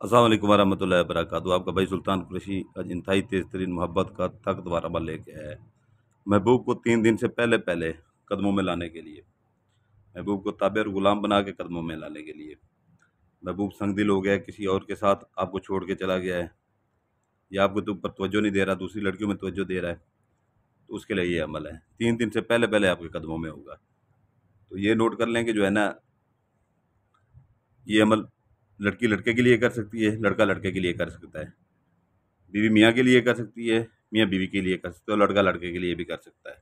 अस्सलाम वालेकुम वरहमतुल्लाहि वबरकातुहू। आपका भाई सुल्तान कुरैशी आज इंतहाई तेज़ तरीन मोहब्बत का तख्त वारबा लेके आया है महबूब को 3 दिन से पहले पहले कदमों में लाने के लिए, महबूब को ताबे और गुलाम बना के कदमों में लाने के लिए। महबूब संगदिल हो गया है, किसी और के साथ आपको छोड़ के चला गया है या आपको तो ऊपर तवज्जो नहीं दे रहा, दूसरी लड़कियों में तवज्जो दे रहा है, तो उसके लिए ये अमल है। 3 दिन से पहले पहले आपके कदमों में होगा। तो ये नोट कर लें कि जो है ना, ये अमल लड़की लड़के के लिए कर सकती है, लड़का लड़के के लिए कर सकता है, बीवी मियाँ के लिए कर सकती है, मियाँ बीवी के लिए कर सकते हो, लड़का लड़के के लिए भी कर सकता है।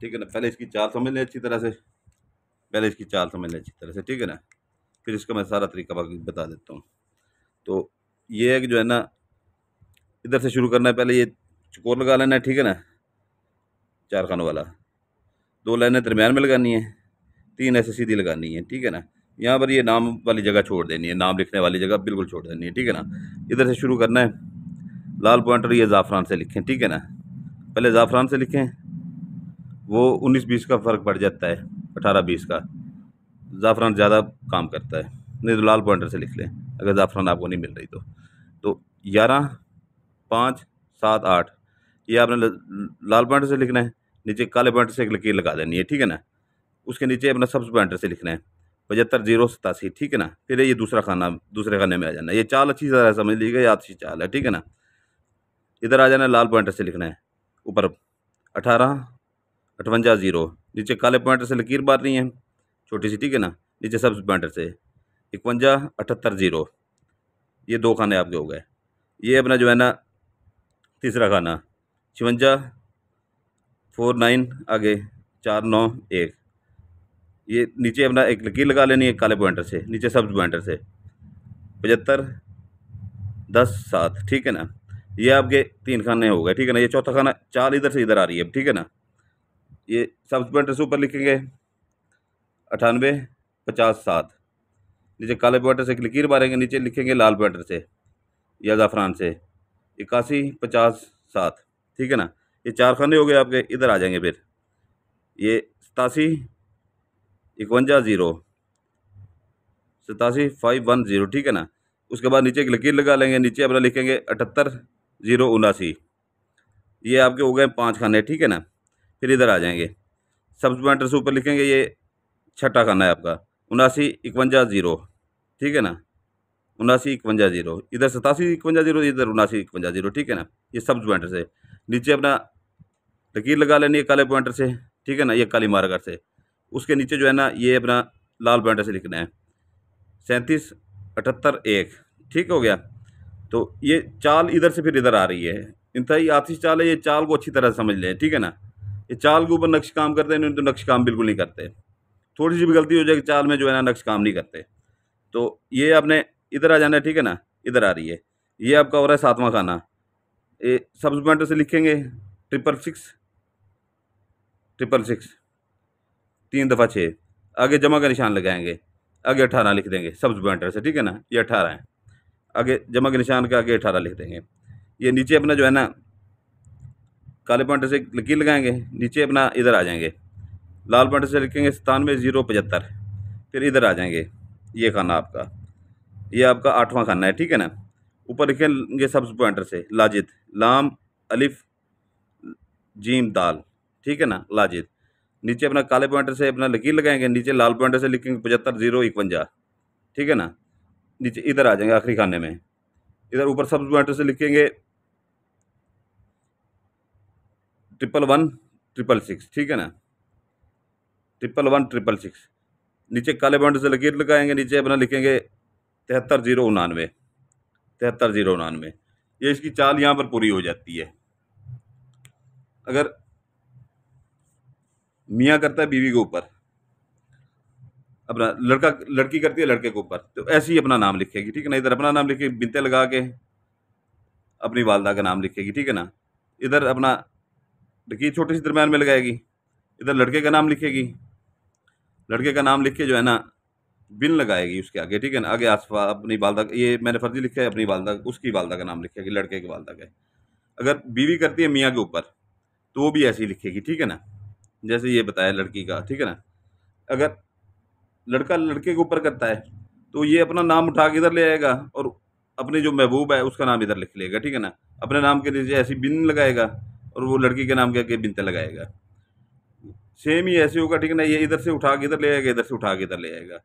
ठीक है ना। पहले इसकी चाल समझ लें अच्छी तरह से, पहले इसकी चाल समझ लें अच्छी तरह से, ठीक है ना। फिर इसका मैं सारा तरीका बाकी बता देता हूँ। तो ये है कि जो है ना, इधर से शुरू करना है। पहले ये चकोर लगा लेना है, ठीक है ना, 4 खानों वाला। 2 लाइनें दरम्यान में लगानी है, 3 ऐसे सीधी लगानी है, ठीक है ना। यहाँ पर ये नाम वाली जगह छोड़ देनी है, नाम लिखने वाली जगह बिल्कुल छोड़ देनी है, ठीक है ना। इधर से शुरू करना है, लाल पॉइंटर ये ज़ाफ़रान से लिखें, ठीक है ना। पहले ज़ाफ़रान से लिखें, वो 19-20 का फ़र्क पड़ जाता है, 18-20 का। ज़ाफ़रान ज़्यादा काम करता है, नहीं तो लाल पॉइंटर से लिख लें अगर ज़ाफ़रान आपको नहीं मिल रही तो 11, 5, 7, 8 ये आपने लाल पॉइंटर से लिखना है। नीचे काले पॉइंटर से एक लकीर लगा देनी है, ठीक है ना। उसके नीचे अपना सब्ज़ पॉइंटर से लिखना है 75-087, ठीक है ना। फिर ये दूसरा खाना, दूसरे खाने में आ जाना। ये चाल अच्छी तरह समझ लीजिएगा, ये अच्छी चाल है, ठीक है ना। इधर आ जाना है, लाल पॉइंटर से लिखना है ऊपर 18, 58, 0। नीचे काले पॉइंटर से लकीर मारनी है छोटी सी, ठीक है ना। नीचे सब्ज़ पॉइंटर से 51, 78, 0। ये 2 खाने आपके हो गए। ये अपना जो है ना, तीसरा खाना 56, 49, आगे 4, 9, 1। ये नीचे अपना एक लकीर लगा लेनी है काले पॉइंटर से, नीचे सब्ज़ पॉइंटर से 75, 10, 7, ठीक है ना। ये आपके 3 खाने हो गए, ठीक है ना। ये चौथा खाना, चाल इधर से इधर आ रही है, ठीक है ना। ये सब्ज़ पॉइंटर से ऊपर लिखेंगे 98, 50, 7। नीचे काले पॉइंटर से एक लकीर मारेंगे, नीचे लिखेंगे लाल पॉइंटर से या ज़ाफ़रान से 81, 50, 7, ठीक है ना। ये 4 खाने हो गए आपके। इधर आ जाएंगे फिर ये 87, 51, 0, 87, 510, ठीक है ना। उसके बाद नीचे एक लकीर लगा लेंगे, नीचे अपना लिखेंगे 78, 079। ये आपके हो गए 5 खाने, ठीक है ना। फिर इधर आ जाएंगे, सब्ज़ पॉइंटर से ऊपर लिखेंगे, ये छठा खाना है आपका 79, 51, 0, ठीक है ना। 79, 51, 0, इधर 87, 51, 0, इधर 79, 51, 0, ठीक है ना। ये सब्ज़ पॉइंटर से नीचे अपना लकीर लगा लेनी है काले पॉइंटर से, ठीक है ना, ये काली मार्कर से। उसके नीचे जो है ना, ये अपना लाल पॉइंटर से लिखना है 37, 78, 1, ठीक हो गया। तो ये चाल इधर से फिर इधर आ रही है, इंतहाई आतिश चाल है। ये चाल को अच्छी तरह से समझ लें, ठीक है ना। ये चाल के ऊपर नक्श काम करते हैं, नहीं तो नक्श काम बिल्कुल नहीं करते। थोड़ी सी भी गलती हो जाएगी चाल में, जो है ना, नक्श काम नहीं करते। तो ये आपने इधर आ जाना है, ठीक है ना। इधर आ रही है, ये आपका हो रहा है 7वां खाना। ये सब्ज़ पॉइंटर से लिखेंगे 666, 666, 3 दफ़ा 6, आगे जमा का निशान लगाएंगे, आगे 18 लिख देंगे सब्ज़ पॉइंटर से, ठीक है ना। ये 18 है, आगे जमा के निशान के आगे 18 लिख देंगे। ये नीचे अपना जो है ना, काले पॉइंटर से लकीर लगाएंगे, नीचे अपना इधर आ जाएंगे, लाल पॉइंटर से लिखेंगे 97, 075। फिर इधर आ जाएंगे, ये खाना आपका, ये आपका 8वां खाना है, ठीक है ना। ऊपर लिखेंगे सब्ज़ पॉइंटर से लाजिद, लाम, अलिफ, जीम, दाल, ठीक है ना, लाजिद। नीचे अपना काले पॉइंटर से अपना लकीर लगाएंगे, नीचे लाल पॉइंटर से लिखेंगे 75, 051, ठीक है ना। नीचे इधर आ जाएंगे आखिरी खाने में, इधर ऊपर सब्ज़ पॉइंटर से लिखेंगे 111, 666, ठीक है ना, 111, 666। नीचे काले पॉइंटर से लकीर लगाएंगे, नीचे अपना लिखेंगे 73, 099, 73, 099। ये इसकी चाल यहाँ पर पूरी हो जाती है। अगर मियाँ करता है बीवी के ऊपर, अपना लड़का लड़की करती है लड़के के ऊपर, तो ऐसे ही अपना नाम लिखेगी, ठीक है ना। इधर अपना नाम लिखेगी, बिनते लगा के अपनी वालदा का नाम लिखेगी, ठीक है ना। इधर अपना लकीर छोटी सी दरम्यान में लगाएगी, इधर लड़के का नाम लिखेगी, लड़के का नाम लिख के जो है ना, बिन लगाएगी उसके आगे, ठीक है ना। आगे आसफा अपनी वालदा, ये मैंने फर्जी लिखा है, अपनी वालदा, उसकी वालदा का नाम लिखेगी, लड़के की वालदा का। अगर बीवी करती है मियाँ के ऊपर, तो वो भी ऐसे ही लिखेगी, ठीक है ना, जैसे ये बताया लड़की का, ठीक है ना। अगर लड़का लड़के के ऊपर करता है, तो ये अपना नाम उठा के इधर ले आएगा और अपने जो महबूब है उसका नाम इधर लिख लेगा, ठीक है ना। अपने नाम के नीचे ऐसी बिन लगाएगा और वो लड़की के नाम के आगे बिनते लगाएगा। सेम ही ऐसे होगा, ठीक है ना। ये इधर से उठा के इधर ले आएगा, इधर से उठा के इधर ले आएगा।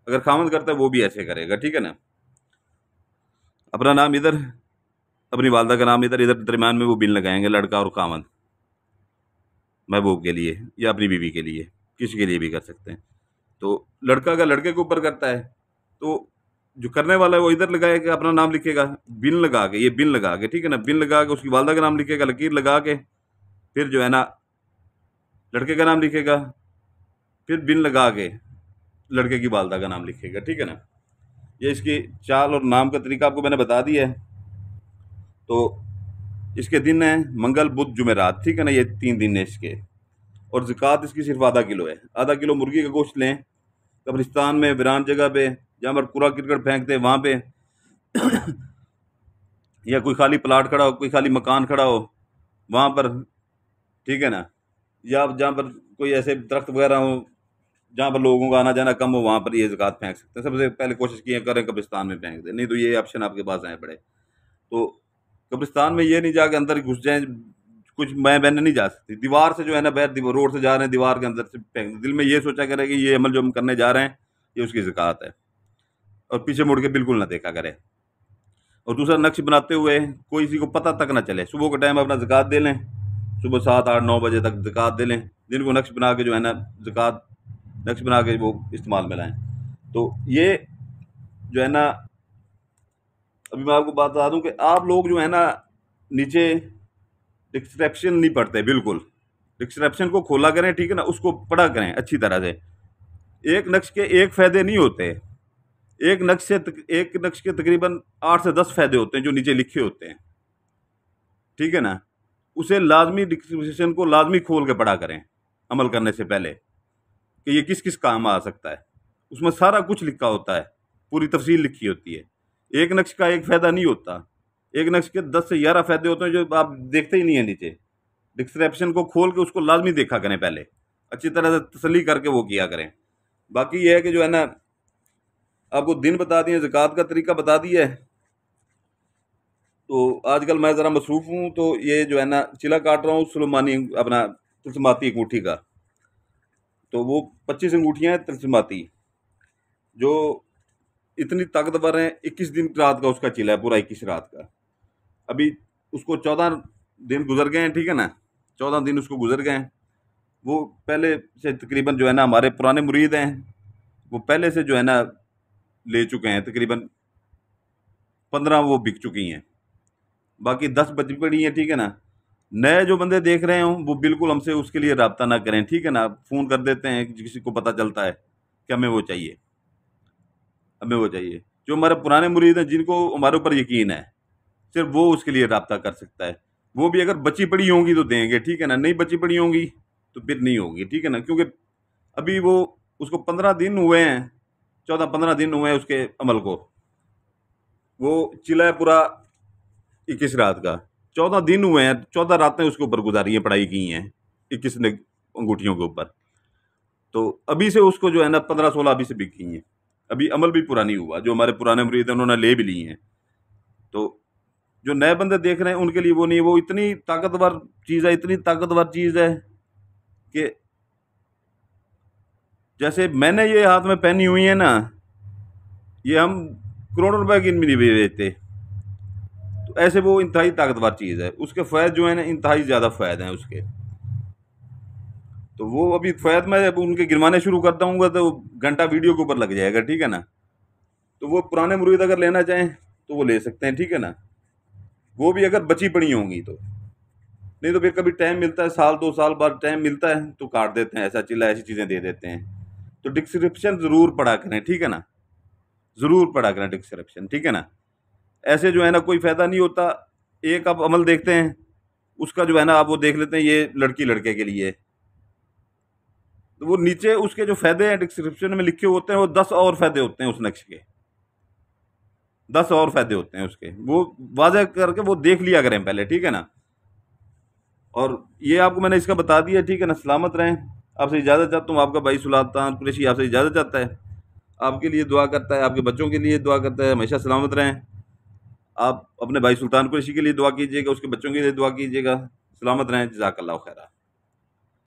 अगर खामद करता है वो भी ऐसे करेगा, ठीक है ना। अपना नाम इधर, अपनी वालदा का नाम इधर, इधर दरम्यान में वो बिन लगाएंगे, लड़का और खामद, महबूब के लिए या अपनी बीवी के लिए, किसी के लिए भी कर सकते हैं। तो लड़का का लड़के के ऊपर करता है, तो जो करने वाला है वो इधर लगाएगा, अपना नाम लिखेगा बिन लगा के, ये बिन लगा के, ठीक है ना। बिन लगा के उसकी वालदा का नाम लिखेगा, लकीर लगा के, फिर जो है ना लड़के का नाम लिखेगा, फिर बिन लगा के लड़के की वालदा का नाम लिखेगा, ठीक है ना। ये इसकी चाल और नाम का तरीका आपको मैंने बता दिया है। तो इसके दिन है मंगल बुध जुमेरात, ठीक है ना। ये 3 दिन है इसके। और ज़कात इसकी सिर्फ आधा किलो है। आधा किलो मुर्गी का गोश्त लें, कब्रिस्तान में वीरान जगह पे जहाँ पर कूड़ा करकट फेंकते हैं वहाँ पे या कोई खाली प्लाट खड़ा हो, कोई खाली मकान खड़ा हो वहाँ पर, ठीक है ना। या जहाँ पर कोई ऐसे दरख्त वगैरह हो जहाँ पर लोगों का आना जाना कम हो, वहाँ पर ये ज़कात फेंक सकते हैं। सबसे पहले कोशिश किए करें कब्रिस्तान में फेंक दें, नहीं तो ये ऑप्शन आपके पास आए पड़े। तो कब्रिस्तान में ये नहीं जाके अंदर ही घुस जाए, कुछ मैं बहने नहीं जा सकती। दीवार से जो है ना, बाहर रोड से जा रहे हैं, दीवार के अंदर से फेंक, दिल में ये सोचा करें कि ये अमल जो हम करने जा रहे हैं ये उसकी ज़कात है, और पीछे मुड़ के बिल्कुल ना देखा करें। और दूसरा, नक्श बनाते हुए कोई किसी को पता तक ना चले। सुबह के टाइम अपना ज़कात दे लें, सुबह 7, 8, 9 बजे तक ज़कात दे लें। दिन को नक्श बना के जो है ना ज़कात नक्श बना के वो इस्तेमाल में लाएँ। तो ये जो है ना, अभी मैं आपको बता दूं कि आप लोग जो है ना नीचे डिस्क्रिप्शन नहीं पढ़ते, बिल्कुल डिस्क्रिप्शन को खोला करें, ठीक है ना। उसको पढ़ा करें अच्छी तरह से। एक नक्श के एक फ़ायदे नहीं होते, एक नक्श के तकरीबन 8 से 10 फ़ायदे होते हैं जो नीचे लिखे होते हैं, ठीक है ना। उसे लाजमी डिस्क्रिप्शन को लाजमी खोल के पढ़ा करें अमल करने से पहले, कि ये किस किस काम आ सकता है। उसमें सारा कुछ लिखा होता है, पूरी तफसील लिखी होती है। एक नक्श का एक फ़ायदा नहीं होता, एक नक्श के 10 से 11 फ़ायदे होते हैं जो आप देखते ही नहीं है नीचे। डिस्क्रिप्शन को खोल के उसको लाजमी देखा करें पहले, अच्छी तरह से तसल्ली करके वो किया करें। बाकी ये है कि जो है ना, आपको दिन बता दिए, ज़कात का तरीका बता दिया है। तो आजकल मैं ज़रा मसरूफ़ हूँ, तो ये जो है ना चिला काट रहा हूँ सुलेमानी, अपना तिलस्माती अंगूठी का। तो वो 25 अंगूठियाँ हैं तिलस्माती, जो इतनी ताकतवर हैं। 21 दिन रात का उसका चिला है, पूरा 21 रात का। अभी उसको 14 दिन गुजर गए हैं, ठीक है ना। 14 दिन उसको गुजर गए हैं। वो पहले से तकरीबन जो है ना हमारे पुराने मुरीद हैं, वो पहले से जो है ना ले चुके हैं, तकरीबन 15 वो बिक चुकी हैं, बाकी 10 बची पड़ी हैं, ठीक है ना। नए जो बंदे देख रहे हों वो बिल्कुल हमसे उसके लिए रब्ता ना करें, ठीक है ना। फ़ोन कर देते हैं, किसी को पता चलता है कि हमें वो चाहिए, हमें वो चाहिए। जो हमारे पुराने मुरीद हैं, जिनको हमारे ऊपर यकीन है, सिर्फ वो उसके लिए रब्ता कर सकता है। वो भी अगर बची पड़ी होंगी तो देंगे, ठीक है ना। नहीं बची पड़ी होंगी तो फिर नहीं होगी, ठीक है ना। क्योंकि अभी वो उसको 15 दिन हुए हैं, 14-15 दिन हुए हैं उसके अमल को। वो चिल्ला है पूरा 21 रात का, 14 दिन हुए हैं, 14 रातें उसके ऊपर गुजारी हैं, पढ़ाई की हैं 21 ने अंगूठियों के ऊपर। तो अभी से उसको जो है ना 15-16 अभी से बिक गई हैं। अभी अमल भी पूरा नहीं हुआ। जो हमारे पुराने मुरीद हैं उन्होंने ले भी ली हैं। तो जो नए बंदे देख रहे हैं उनके लिए वो नहीं है। वो इतनी ताकतवर चीज़ है, इतनी ताकतवर चीज़ है कि जैसे मैंने ये हाथ में पहनी हुई है ना, ये हम करोड़ों रुपए की भी नहीं बेचते। तो ऐसे वो इंतहाई ताकतवर चीज़ है। उसके फ़ायदे जो है ना इंतहाई ज़्यादा फ़ायदे हैं उसके। तो वो अभी फ़ायदे मैं अब उनके गिनवाने शुरू करता हूँ तो घंटा वीडियो के ऊपर लग जाएगा, ठीक है ना। तो वो पुराने मुरीद अगर लेना चाहें तो वो ले सकते हैं, ठीक है ना। वो भी अगर बची पड़ी होंगी तो, नहीं तो फिर कभी टाइम मिलता है, साल 2 साल बाद टाइम मिलता है तो काट देते हैं, ऐसा चिल्ला ऐसी चीज़ें दे देते हैं। तो डिस्क्रिप्शन ज़रूर पढ़ा करें, ठीक है ना। ज़रूर पढ़ा करें डिस्क्रिप्शन, ठीक है ना। ऐसे जो है ना कोई फ़ायदा नहीं होता। एक आप अमल देखते हैं, उसका जो है ना आप वो देख लेते हैं ये लड़की लड़के के लिए, तो वो नीचे उसके जो फ़ायदे हैं डिस्क्रिप्शन में लिखे होते हैं, वो 10 और फ़ायदे होते हैं उस नक्श के, 10 और फ़ायदे होते हैं उसके। वो वाज़ह करके वो देख लिया करें पहले, ठीक है ना। और ये आपको मैंने इसका बता दिया, ठीक है ना। सलामत रहें। आपसे इजाज़त चाहता हूँ, आपका भाई सुल्तान कुरैशी आपसे इजाज़त चाहता है। आपके लिए दुआ करता है, आपके बच्चों के लिए दुआ करता है, हमेशा सलामत रहें। आप अपने भाई सुल्तान कुरैशी के लिए दुआ कीजिएगा, उसके बच्चों के लिए दुआ कीजिएगा, सलामत रहें। जज़ाकल्लाहु खैरा।